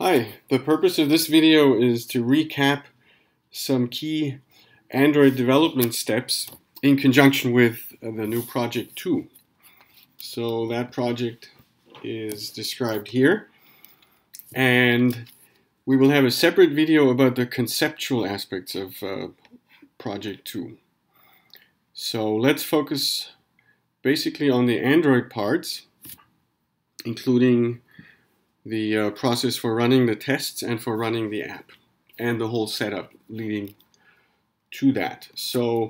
Hi, the purpose of this video is to recap some key Android development steps in conjunction with the new project 2. So that project is described here, and we will have a separate video about the conceptual aspects of project 2. So let's focus basically on the Android parts, including the process for running the tests and for running the app and the whole setup leading to that. So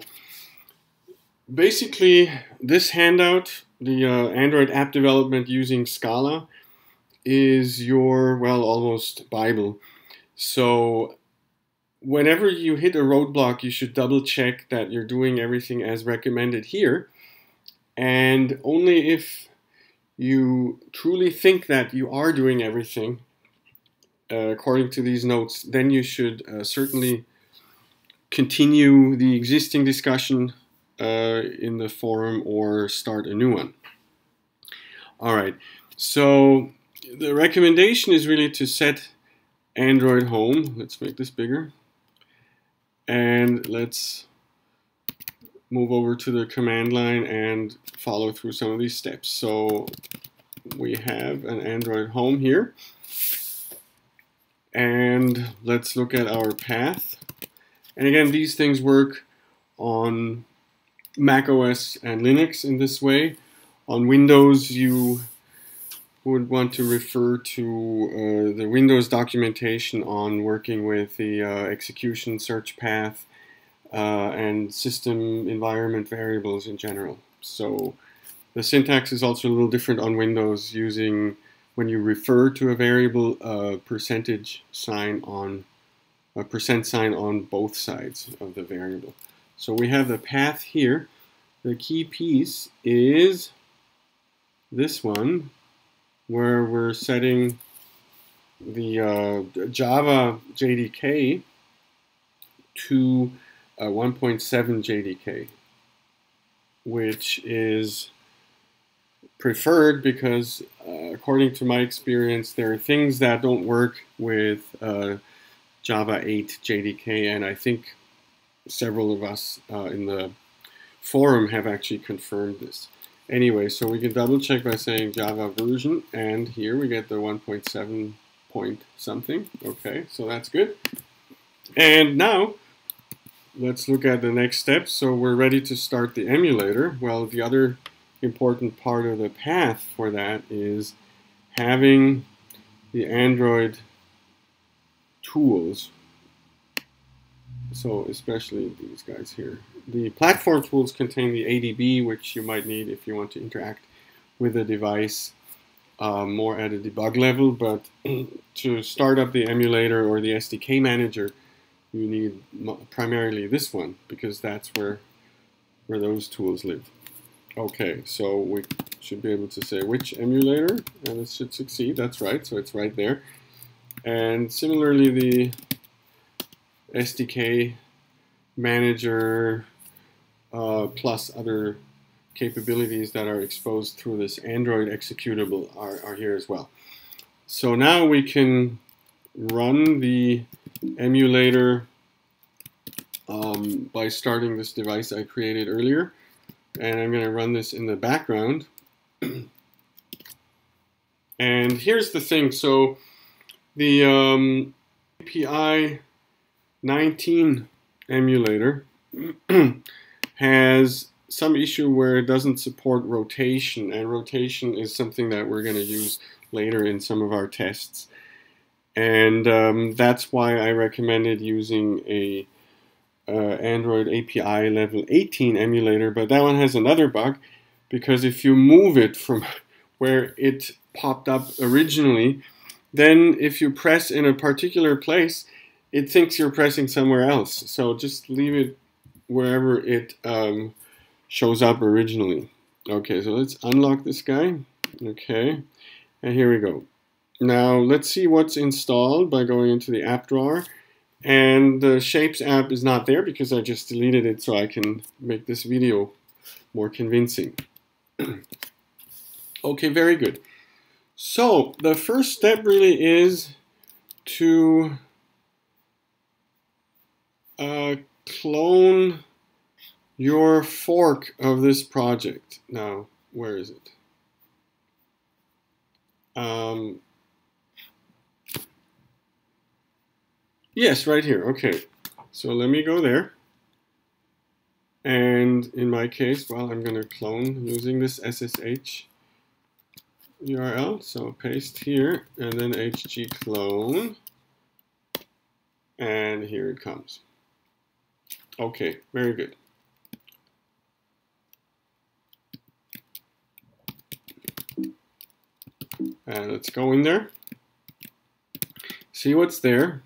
basically this handout, the Android app development using Scala, is your, well, almost Bible. So whenever you hit a roadblock, you should double check that you're doing everything as recommended here, and only if you truly think that you are doing everything according to these notes, then you should certainly continue the existing discussion in the forum or start a new one. All right, so the recommendation is really to set Android home. Let's make this bigger. And let's move over to the command line and follow through some of these steps. So we have an Android home here, and let's look at our path. And again, these things work on Mac OS and Linux in this way. On Windows, you would want to refer to the Windows documentation on working with the execution search path and system environment variables in general. So the syntax is also a little different on Windows, using, when you refer to a variable, a percentage sign on, a percent sign on both sides of the variable. So we have the path here. The key piece is this one, where we're setting the Java JDK to 1.7 JDK, which is preferred because, according to my experience, there are things that don't work with Java 8 JDK, and I think several of us in the forum have actually confirmed this. Anyway, so we can double check by saying Java version, and here we get the 1.7 point something. Okay, so that's good. And now let's look at the next step. So we're ready to start the emulator. Well, the other important part of the path for that is having the Android tools. So especially these guys here. The platform tools contain the ADB, which you might need if you want to interact with the device more at a debug level. But to start up the emulator or the SDK manager, you need primarily this one, because that's where those tools live. Okay, so we should be able to say which emulator, and it should succeed. That's right, so it's right there. And similarly, the SDK manager plus other capabilities that are exposed through this Android executable are here as well. So now we can run the emulator by starting this device I created earlier, and I'm going to run this in the background. And here's the thing, so the API 19 emulator has some issue where it doesn't support rotation, and rotation is something that we're going to use later in some of our tests. And that's why I recommended using a Android API level 18 emulator, but that one has another bug, because if you move it from where it popped up originally, then if you press in a particular place, it thinks you're pressing somewhere else. So just leave it wherever it shows up originally. Okay, so let's unlock this guy. Okay, and here we go. Now let's see what's installed by going into the app drawer. And the Shapes app is not there because I just deleted it so I can make this video more convincing. Okay, very good. So the first step really is to clone your fork of this project. Now, where is it? Yes, right here. Okay, so let me go there. And in my case, well, I'm going to clone using this SSH URL. So paste here and then hg clone. And here it comes. Okay, very good. Let's go in there. See what's there.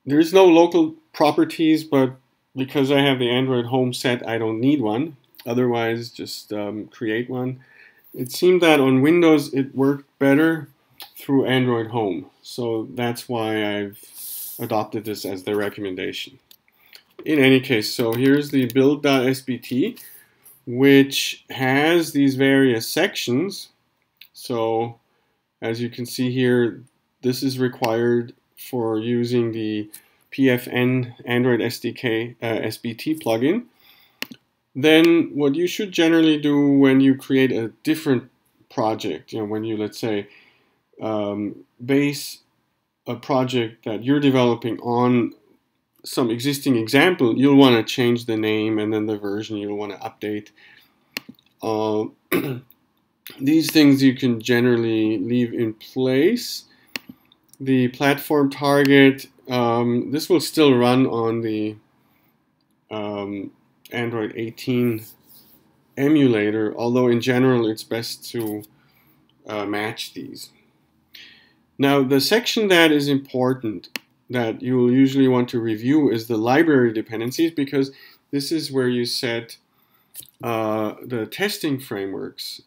There's no local properties, but because I have the Android Home set, I don't need one. Otherwise, just create one. It seemed that on Windows it worked better through Android Home. So that's why I've adopted this as the recommendation. In any case, so here's the build.sbt, which has these various sections. So as you can see here, this is required for using the PFN Android SDK SBT plugin. Then what you should generally do when you create a different project, when you, let's say, base a project that you're developing on some existing example, you'll want to change the name and then the version you'll want to update. These things you can generally leave in place. The platform target, this will still run on the Android 18 emulator, although in general it's best to match these. Now the section that is important that you will usually want to review is the library dependencies, because this is where you set the testing frameworks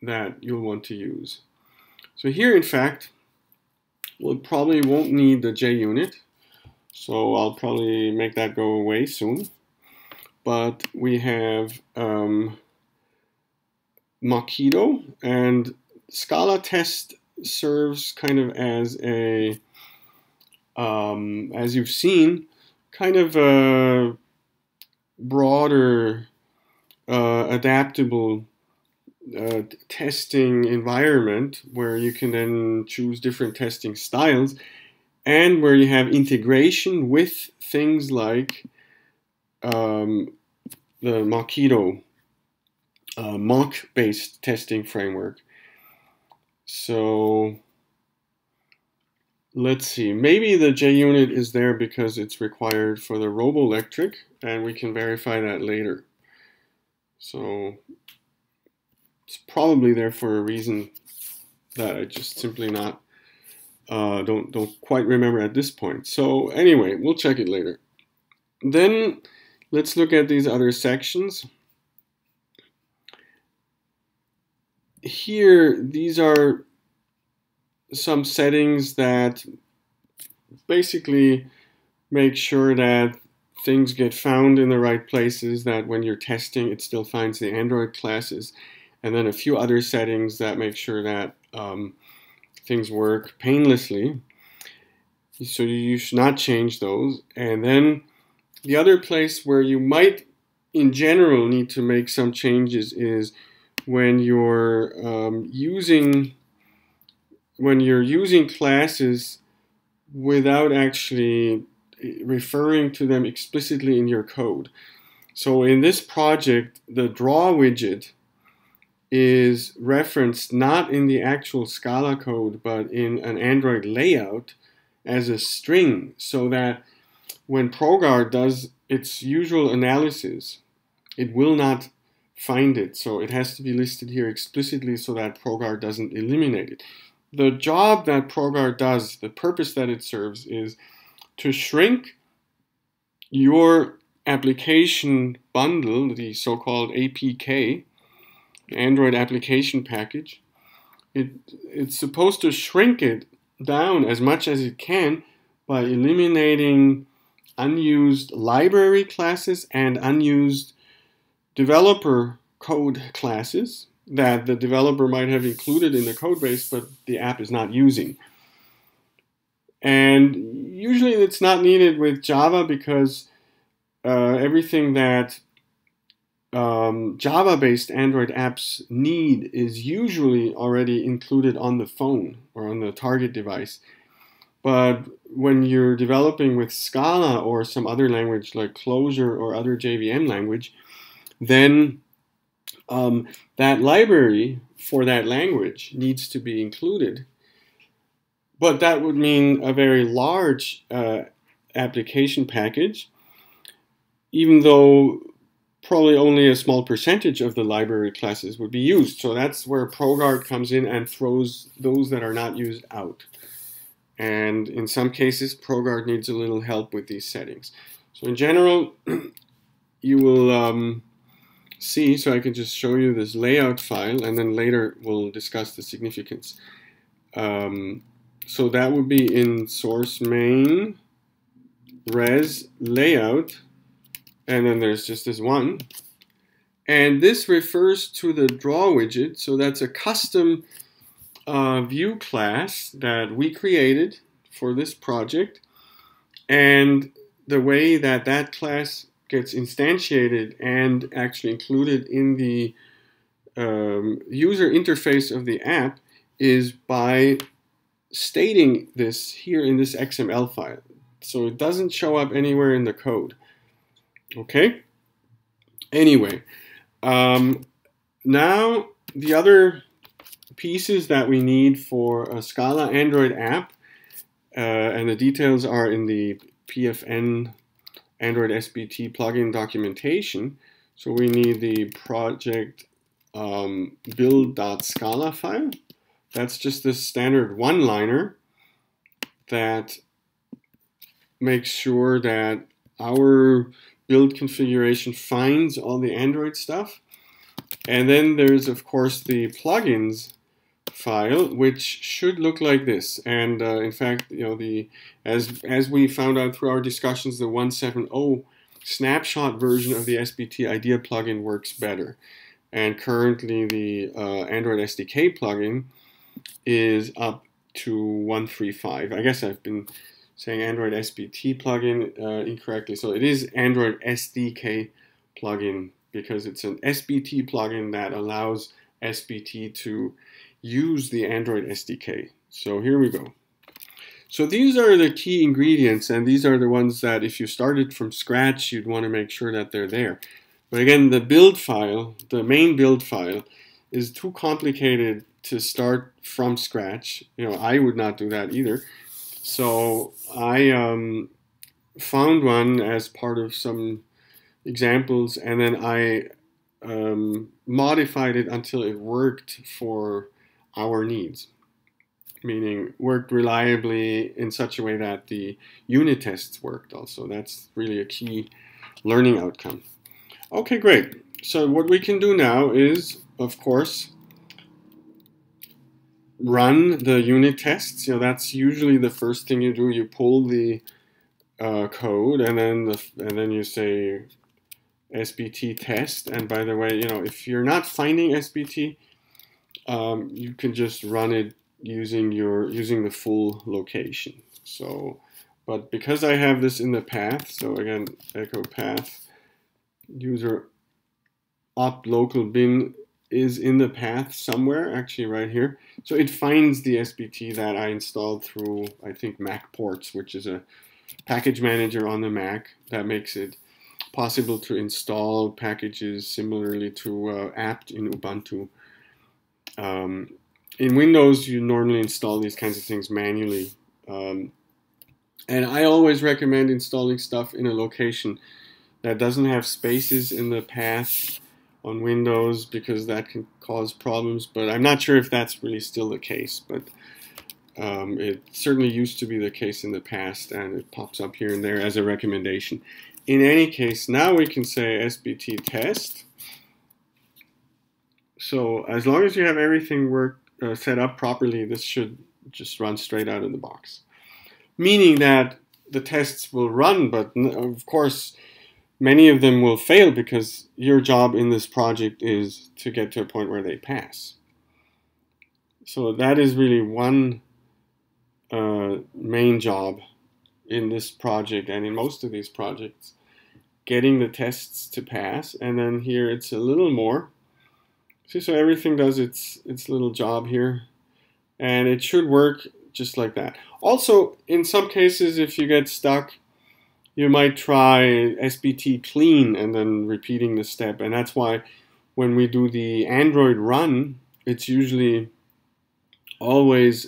that you'll want to use. So here, in fact, we probably won't need the JUnit, so I'll probably make that go away soon. But we have Mockito, and Scala test serves kind of as a, as you've seen, kind of a broader, adaptable testing environment where you can then choose different testing styles, and where you have integration with things like the Mockito mock-based testing framework. So let's see, maybe the JUnit is there because it's required for the Roboelectric, and we can verify that later. So it's probably there for a reason that I just simply not don't quite remember at this point. So anyway, we'll check it later. Then let's look at these other sections. Here, these are some settings that basically make sure that things get found in the right places, that when you're testing, it still finds the Android classes. And then a few other settings that make sure that things work painlessly. So you should not change those. And then the other place where you might, in general, need to make some changes is when you're using classes without actually referring to them explicitly in your code. So in this project, the draw widget is referenced not in the actual Scala code, but in an Android layout as a string, so that when ProGuard does its usual analysis, it will not find it. So it has to be listed here explicitly so that ProGuard doesn't eliminate it. The job that ProGuard does, the purpose that it serves, is to shrink your application bundle, the so-called APK, Android application package. It's supposed to shrink it down as much as it can by eliminating unused library classes and unused developer code classes that the developer might have included in the code base, but the app is not using. And usually it's not needed with Java because everything that Java-based Android apps need is usually already included on the phone or on the target device. But when you're developing with Scala or some other language like Clojure or other JVM language, then that library for that language needs to be included. But that would mean a very large application package, even though probably only a small percentage of the library classes would be used. So that's where ProGuard comes in and throws those that are not used out. And in some cases, ProGuard needs a little help with these settings. So in general, you will see, so I can just show you this layout file, and then later we'll discuss the significance. So that would be in source main, res layout, and then there's just this one. And this refers to the draw widget, so that's a custom view class that we created for this project, and the way that that class gets instantiated and actually included in the user interface of the app is by stating this here in this XML file, so it doesn't show up anywhere in the code. Okay, anyway, now the other pieces that we need for a Scala Android app, and the details are in the PFN Android SBT plugin documentation. So we need the project build.scala file. That's just the standard one-liner that makes sure that our build configuration finds all the Android stuff. And then there's, of course, the plugins file, which should look like this. And in fact, you know, as we found out through our discussions, the 1.7.0 snapshot version of the SBT IDEA plugin works better. And currently, the Android SDK plugin is up to 1.3.5. I guess I've been saying Android SBT plugin incorrectly. So it is Android SDK plugin because it's an SBT plugin that allows SBT to use the Android SDK. So here we go. So these are the key ingredients, and these are the ones that if you started from scratch, you'd want to make sure that they're there. But again, the build file, the main build file, is too complicated to start from scratch. You know, I would not do that either. So I found one as part of some examples, and then I modified it until it worked for our needs, meaning worked reliably in such a way that the unit tests worked also. That's really a key learning outcome. Okay, great. So what we can do now is, of course, run the unit tests. You know, that's usually the first thing you do. You pull the code, and then you say SBT test. And by the way, you know, if you're not finding SBT, you can just run it using the full location. So, but because I have this in the path, so again, echo path user opt local bin is in the path somewhere, actually right here. So it finds the SBT that I installed through, I think, Mac Ports, which is a package manager on the Mac that makes it possible to install packages similarly to apt in Ubuntu. In Windows, you normally install these kinds of things manually. And I always recommend installing stuff in a location that doesn't have spaces in the path on Windows, because that can cause problems. But I'm not sure if that's really still the case. But it certainly used to be the case in the past, and it pops up here and there as a recommendation. In any case, now we can say SBT test. So as long as you have everything set up properly, this should just run straight out of the box. Meaning that the tests will run, but of course, many of them will fail because your job in this project is to get to a point where they pass. So that is really one main job in this project and in most of these projects, getting the tests to pass. And then here it's a little more. See, so everything does its little job here, and it should work just like that. Also, in some cases, if you get stuck, you might try SBT clean and then repeating the step. And that's why when we do the Android run, it's usually always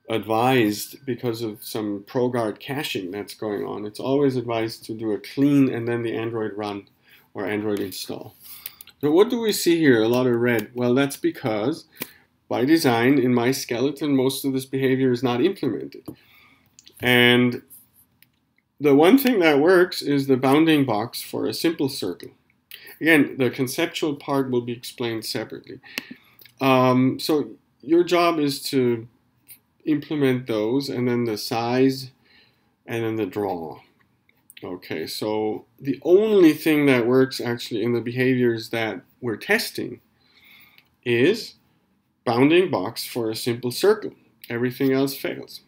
advised, because of some ProGuard caching that's going on, it's always advised to do a clean and then the Android run or Android install. So what do we see here? A lot of red. Well, that's because by design in my skeleton, most of this behavior is not implemented. And the one thing that works is the bounding box for a simple circle. Again, the conceptual part will be explained separately. So your job is to implement those, and then the size, and then the draw. Okay, so the only thing that works actually in the behaviors that we're testing is bounding box for a simple circle. Everything else fails.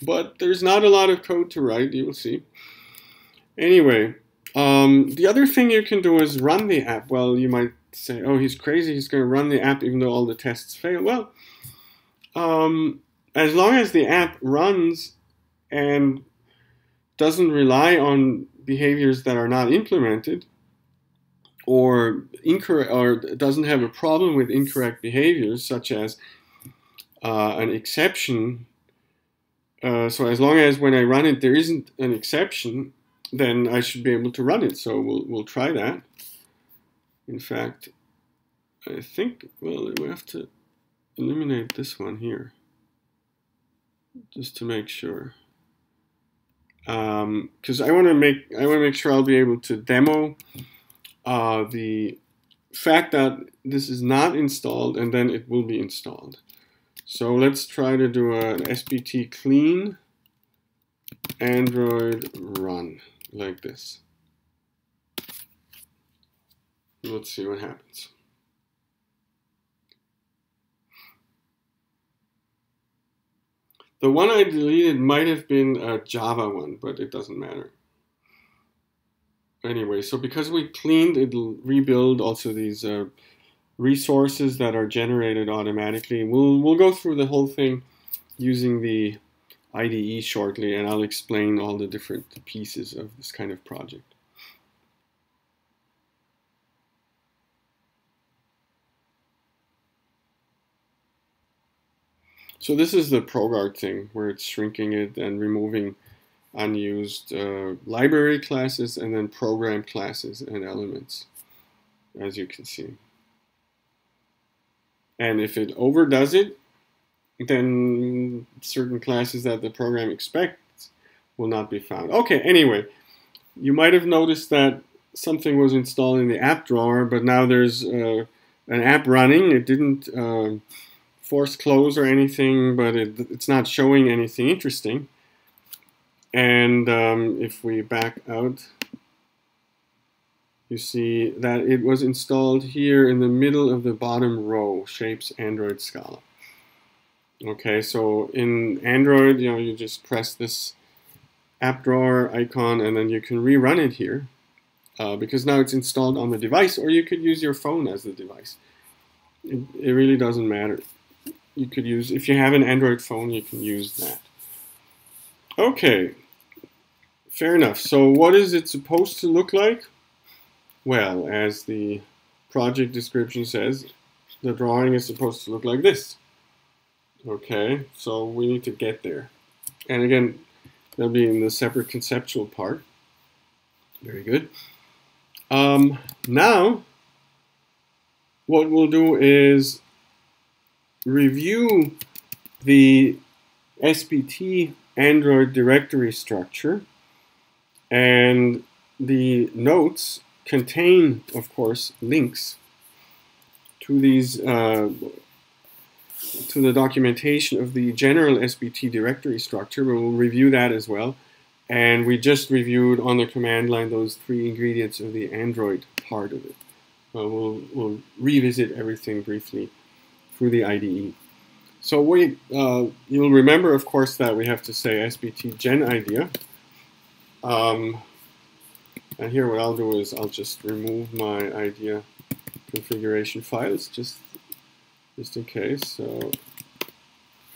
But there's not a lot of code to write, you will see. Anyway, the other thing you can do is run the app. Well, you might say, oh, he's crazy, he's going to run the app even though all the tests fail. Well, as long as the app runs and doesn't rely on behaviors that are not implemented, or incorrect, or doesn't have a problem with incorrect behaviors, such as an exception. So as long as when I run it there isn't an exception, then I should be able to run it. So we'll try that. In fact, I think, well, we have to eliminate this one here, just to make sure. Because I want to make sure I'll be able to demo the fact that this is not installed, and then it will be installed. So let's try to do an SBT clean Android run like this. Let's see what happens. The one I deleted might have been a Java one, but it doesn't matter. Anyway, so because we cleaned, it'll rebuild also these resources that are generated automatically. We'll go through the whole thing using the IDE shortly, and I'll explain all the different pieces of this kind of project. So this is the ProGuard thing, where it's shrinking it and removing unused library classes and then program classes and elements, as you can see. And if it overdoes it, then certain classes that the program expects will not be found. Okay, anyway, you might have noticed that something was installed in the app drawer, but now there's an app running. It didn't force close or anything, but it's not showing anything interesting. And if we back out, you see that it was installed here in the middle of the bottom row, Shapes Android Scala. Okay, so in Android, you just press this app drawer icon, and then you can rerun it here, because now it's installed on the device, or you could use your phone as the device. It really doesn't matter. You could use, if you have an Android phone, you can use that. Okay, fair enough. So what is it supposed to look like? Well, as the project description says, the drawing is supposed to look like this. Okay, so we need to get there. And again, that'll be in the separate conceptual part. Very good. Now, what we'll do is review the SBT Android directory structure, and the notes contain, of course, links to these to the documentation of the general SBT directory structure. We'll review that as well. And we just reviewed on the command line those 3 ingredients of the Android part of it. We'll revisit everything briefly through the IDE. So you'll remember, of course, that we have to say SBT Gen IDEA. And here what I'll do is I'll just remove my IDEA configuration files just in case. So,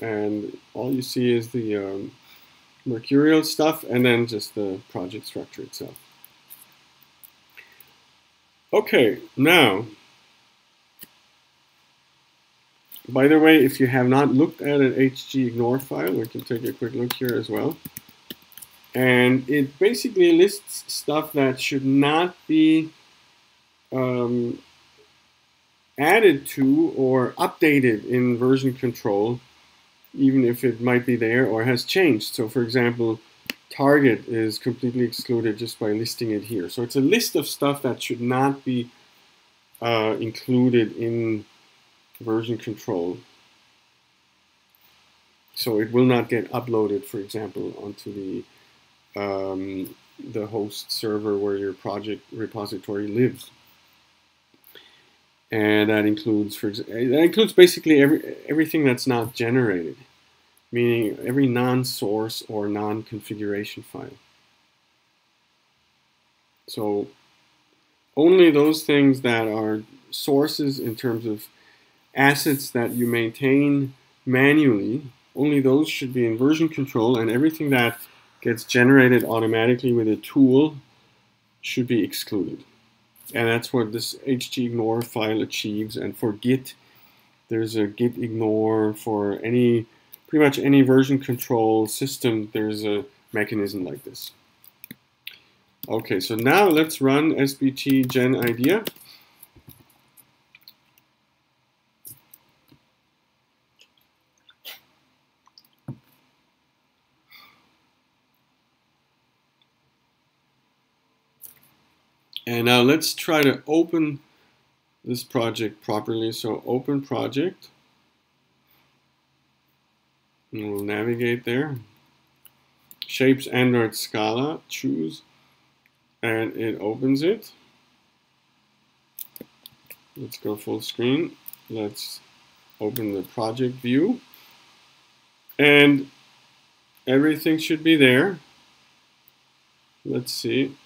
and all you see is the mercurial stuff and then just the project structure itself. Okay, now, by the way, if you have not looked at an hgignore file, we can take a quick look here as well. And it basically lists stuff that should not be added to or updated in version control, even if it might be there or has changed. So for example, target is completely excluded just by listing it here. So it's a list of stuff that should not be included in version control. So it will not get uploaded, for example, onto the host server where your project repository lives. And that includes, basically everything that's not generated, meaning every non-source or non-configuration file. So only those things that are sources in terms of assets that you maintain manually, only those should be in version control, and everything that gets generated automatically with a tool should be excluded. And that's what this hgignore file achieves. And for Git, there's a git ignore. For pretty much any version control system, there's a mechanism like this. Okay, so now let's run SBT Gen IDEA. And now let's try to open this project properly. So open project. And we'll navigate there. Shapes Android Scala, choose, and it opens it. Let's go full screen. Let's open the project view. And everything should be there. Let's see.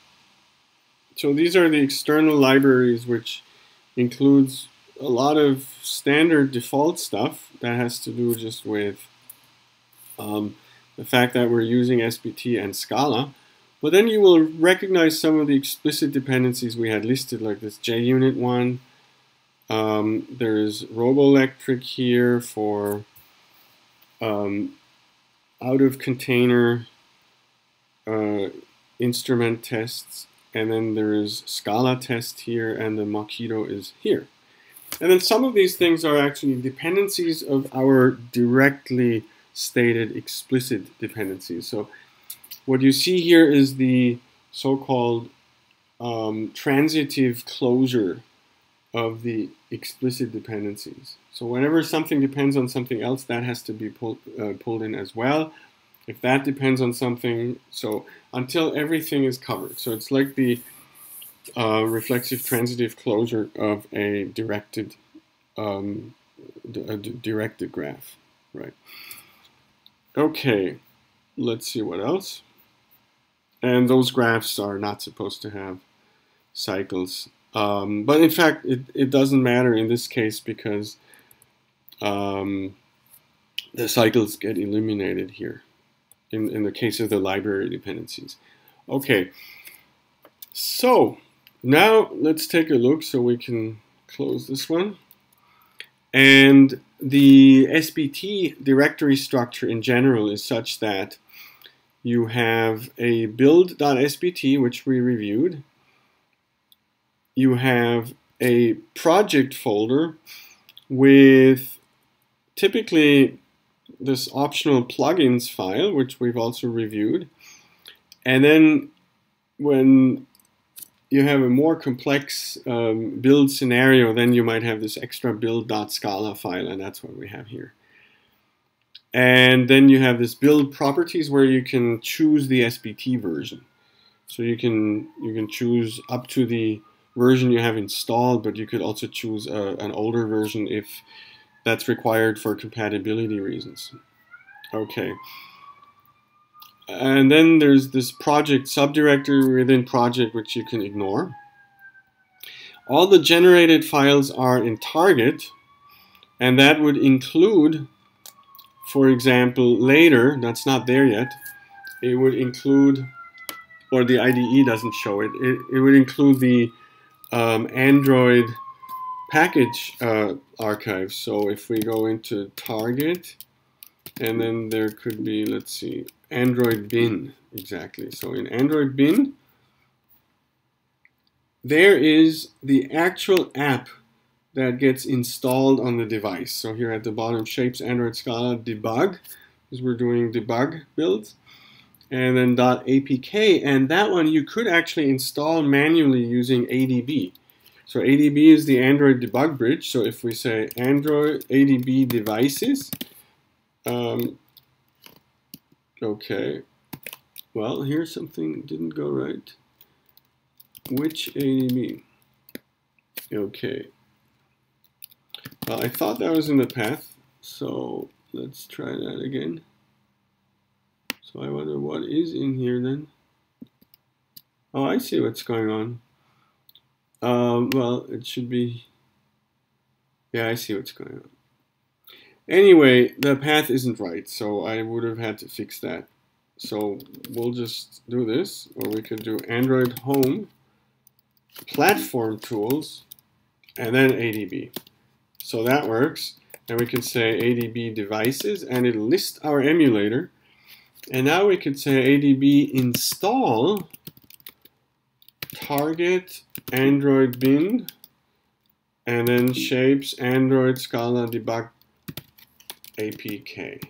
So these are the external libraries, which includes a lot of standard default stuff that has to do just with the fact that we're using SBT and Scala. But then you will recognize some of the explicit dependencies we had listed, like this JUnit one. There's Roboelectric here for out-of-container instrument tests. And then there is Scala test here, and the Mockito is here. And then some of these things are actually dependencies of our directly stated explicit dependencies. So what you see here is the so-called transitive closure of the explicit dependencies. So whenever something depends on something else, that has to be pulled in as well. If that depends on something, so until everything is covered. So it's like the reflexive transitive closure of a directed graph, right? Okay, let's see what else. And those graphs are not supposed to have cycles. But in fact, it doesn't matter in this case because the cycles get eliminated here. In the case of the library dependencies. Okay, so now let's take a look so we can close this one. And the SBT directory structure in general is such that you have a build.sbt, which we reviewed. You have a project folder with typically this optional plugins file, which we've also reviewed. And then when you have a more complex build scenario, then you might have this extra build.scala file, and that's what we have here. And then you have this build properties where you can choose the SBT version. So you can choose up to the version you have installed, but you could also choose an older version if that's required for compatibility reasons. Okay. And then there's this project subdirectory within project, which you can ignore. All the generated files are in target, and that would include, for example, later, that's not there yet, it would include, or the IDE doesn't show it, it would include the Android package archive. So if we go into target, and then there could be, let's see, Android bin, exactly. So in Android bin, there is the actual app that gets installed on the device. So here at the bottom, shapes Android Scala debug, because we're doing debug builds, and then .apk, and that one you could actually install manually using ADB. So ADB is the Android debug bridge. So if we say Android ADB devices, okay, well, here's something didn't go right. Which ADB? Okay. Well, I thought that was in the path, so let's try that again. So I wonder what is in here then. Oh, I see what's going on. Well, it should be, yeah, I see what's going on. Anyway, the path isn't right, so I would have had to fix that. So we'll just do this, or we could do Android Home, Platform Tools, and then ADB. So that works, and we can say ADB devices, and it'll list our emulator. And now we could say ADB install target Android bin, and then shapes Android Scala debug APK.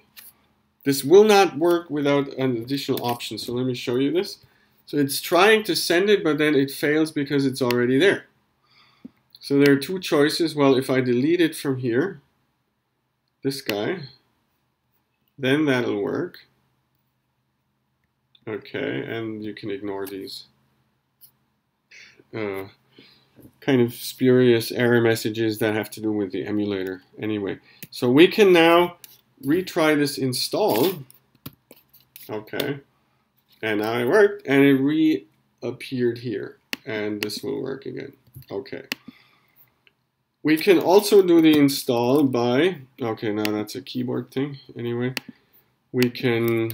This will not work without an additional option, so let me show you this. So it's trying to send it, but then it fails because it's already there. So there are two choices. Well, if I delete it from here, this guy, then that'll work. Okay, and you can ignore these kind of spurious error messages that have to do with the emulator. Anyway, so we can now retry this install. Okay, and now it worked, and it reappeared here, and this will work again. Okay. We can also do the install by, okay, now that's a keyboard thing. Anyway, we can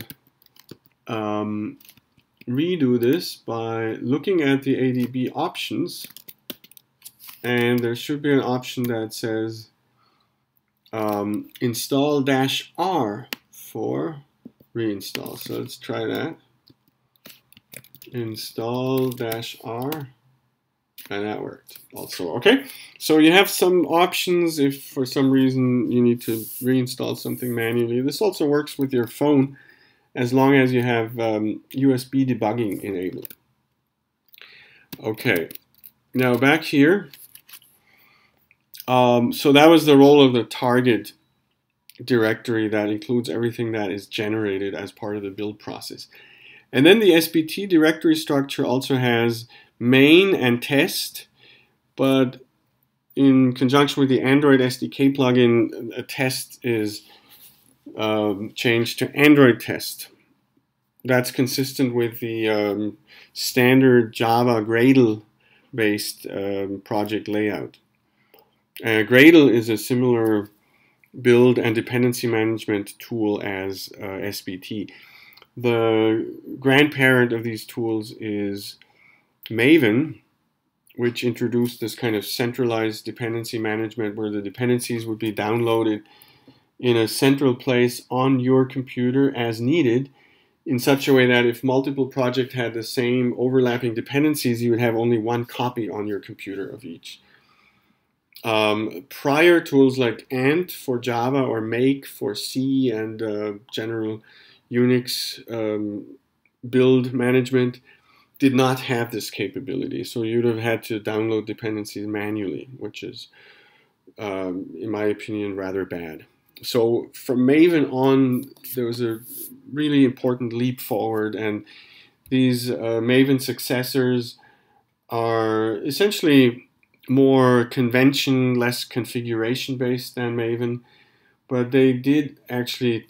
redo this by looking at the ADB options, and there should be an option that says install-R for reinstall. So let's try that. Install-R, and that worked also. Okay, so you have some options if for some reason you need to reinstall something manually. This also works with your phone as long as you have USB debugging enabled. Okay, now back here. So that was the role of the target directory that includes everything that is generated as part of the build process. And then the SBT directory structure also has main and test, but in conjunction with the Android SDK plugin, a test is changed to Android test. That's consistent with the standard Java Gradle-based project layout. Gradle is a similar build and dependency management tool as SBT. The grandparent of these tools is Maven, which introduced this kind of centralized dependency management where the dependencies would be downloaded in a central place on your computer as needed, in such a way that if multiple projects had the same overlapping dependencies, you would have only one copy on your computer of each. Prior tools like Ant for Java or Make for C and general Unix build management did not have this capability. So you'd have had to download dependencies manually, which is, in my opinion, rather bad. So from Maven on, there was a really important leap forward, and these Maven successors are essentially more convention, less configuration based than Maven, but they did actually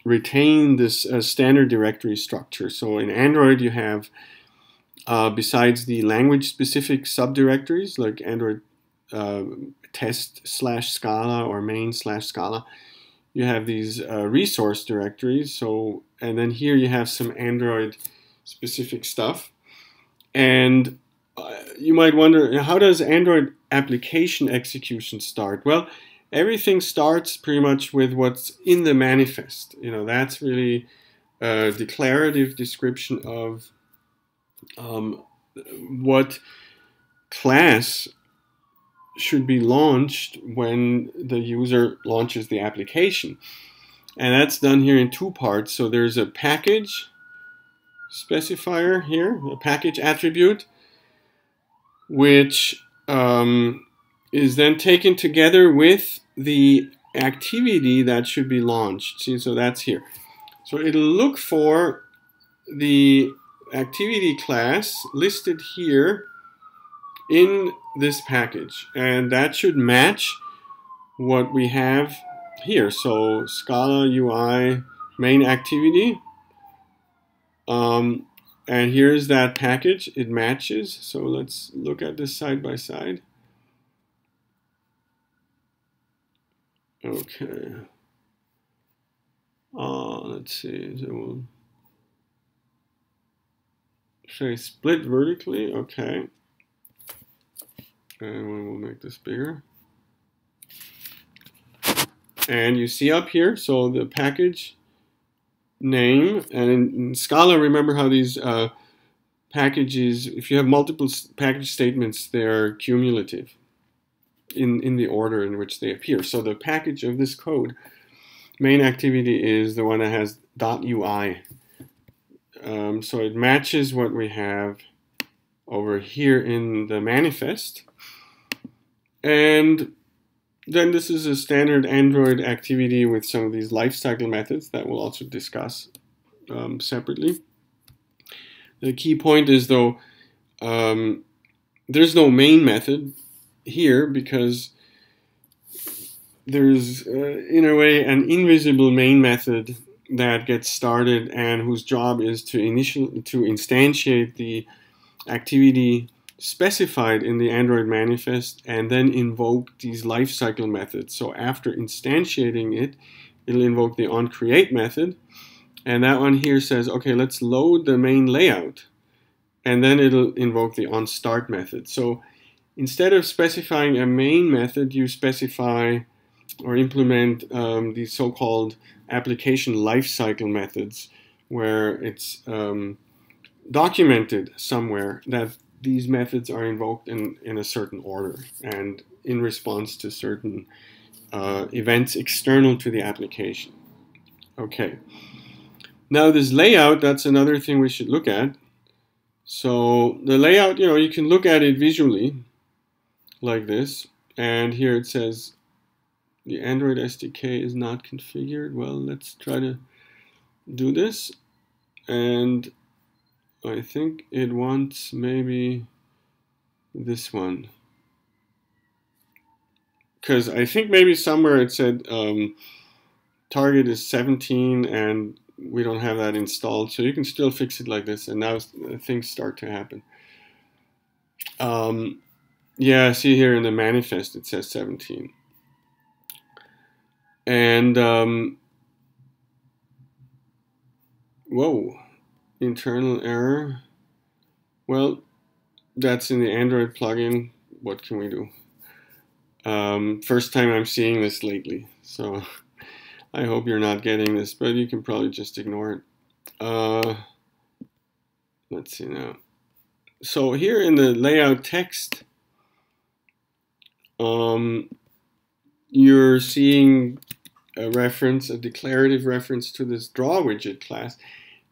retain this standard directory structure. So in Android you have, besides the language specific subdirectories like Android test/Scala or main/Scala, you have these resource directories. So, and then here you have some Android specific stuff. And you might wonder, how does Android application execution start? Well, everything starts pretty much with what's in the manifest. You know, that's really a declarative description of what class should be launched when the user launches the application. And that's done here in two parts. So there's a package specifier here, a package attribute, which is then taken together with the activity that should be launched. See, so that's here. So it'll look for the activity class listed here in this package, and that should match what we have here. So Scala UI main activity, and here's that package. It matches. So let's look at this side by side. Okay. Let's see. So we'll say split vertically. Okay. And we'll make this bigger. And you see up here, so the package name, and in Scala, remember how these packages, if you have multiple package statements, they're cumulative in the order in which they appear. So the package of this code, main activity, is the one that has .ui. So it matches what we have over here in the manifest. And then this is a standard Android activity with some of these lifecycle methods that we'll also discuss separately. The key point is, though, there's no main method here because there's, in a way, an invisible main method that gets started and whose job is to instantiate the activity specified in the Android manifest and then invoke these lifecycle methods. So after instantiating it, it'll invoke the onCreate method, and that one here says, okay, let's load the main layout, and then it'll invoke the onStart method. So instead of specifying a main method, you specify or implement these so-called application lifecycle methods, where it's documented somewhere that these methods are invoked in a certain order and in response to certain events external to the application. Okay. Now this layout, that's another thing we should look at. So the layout, you know, you can look at it visually like this. And here it says the Android SDK is not configured. Well, let's try to do this. And I think it wants maybe this one, because I think maybe somewhere it said target is 17 and we don't have that installed, so you can still fix it like this, and now things start to happen. Yeah, see here in the manifest it says 17. And whoa, internal error. Well, that's in the Android plugin. What can we do? First time I'm seeing this lately, so I hope you're not getting this, but you can probably just ignore it. Let's see now. So here in the layout text, you're seeing a reference, a declarative reference to this draw widget class,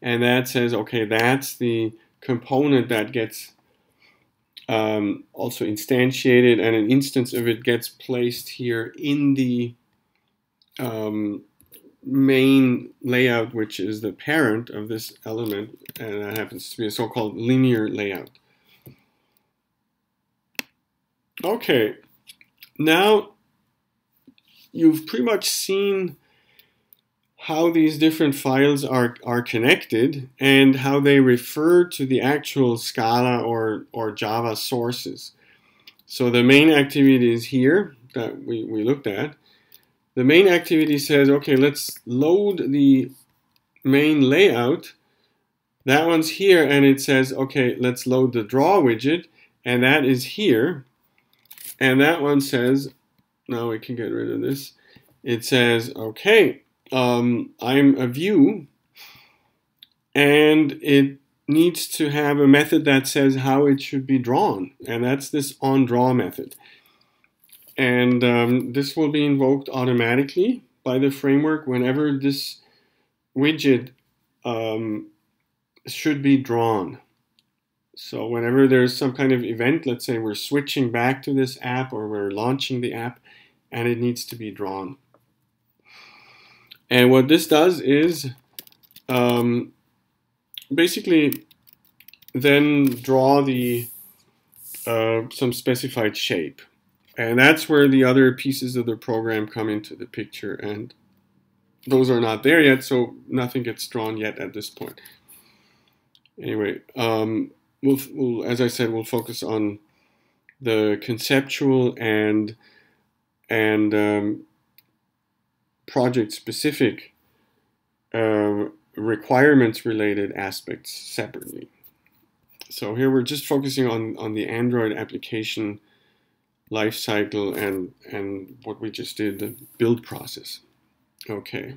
and that says, okay, that's the component that gets also instantiated, and an instance of it gets placed here in the main layout, which is the parent of this element, and that happens to be a so-called linear layout. Okay, now you've pretty much seen how these different files are connected and how they refer to the actual Scala or Java sources. So the main activity is here that we looked at. The main activity says, okay, let's load the main layout. That one's here, and it says, okay, let's load the draw widget, and that is here. And that one says, now we can get rid of this. It says, okay, I'm a view, and it needs to have a method that says how it should be drawn, and that's this onDraw method. And this will be invoked automatically by the framework whenever this widget should be drawn. So whenever there's some kind of event, let's say we're switching back to this app or we're launching the app, and it needs to be drawn. And what this does is basically then draw the some specified shape. And that's where the other pieces of the program come into the picture, and those are not there yet, so nothing gets drawn yet at this point. Anyway, we'll, as I said, we'll focus on the conceptual and project-specific requirements-related aspects separately. So here we're just focusing on the Android application lifecycle and what we just did, the build process. Okay.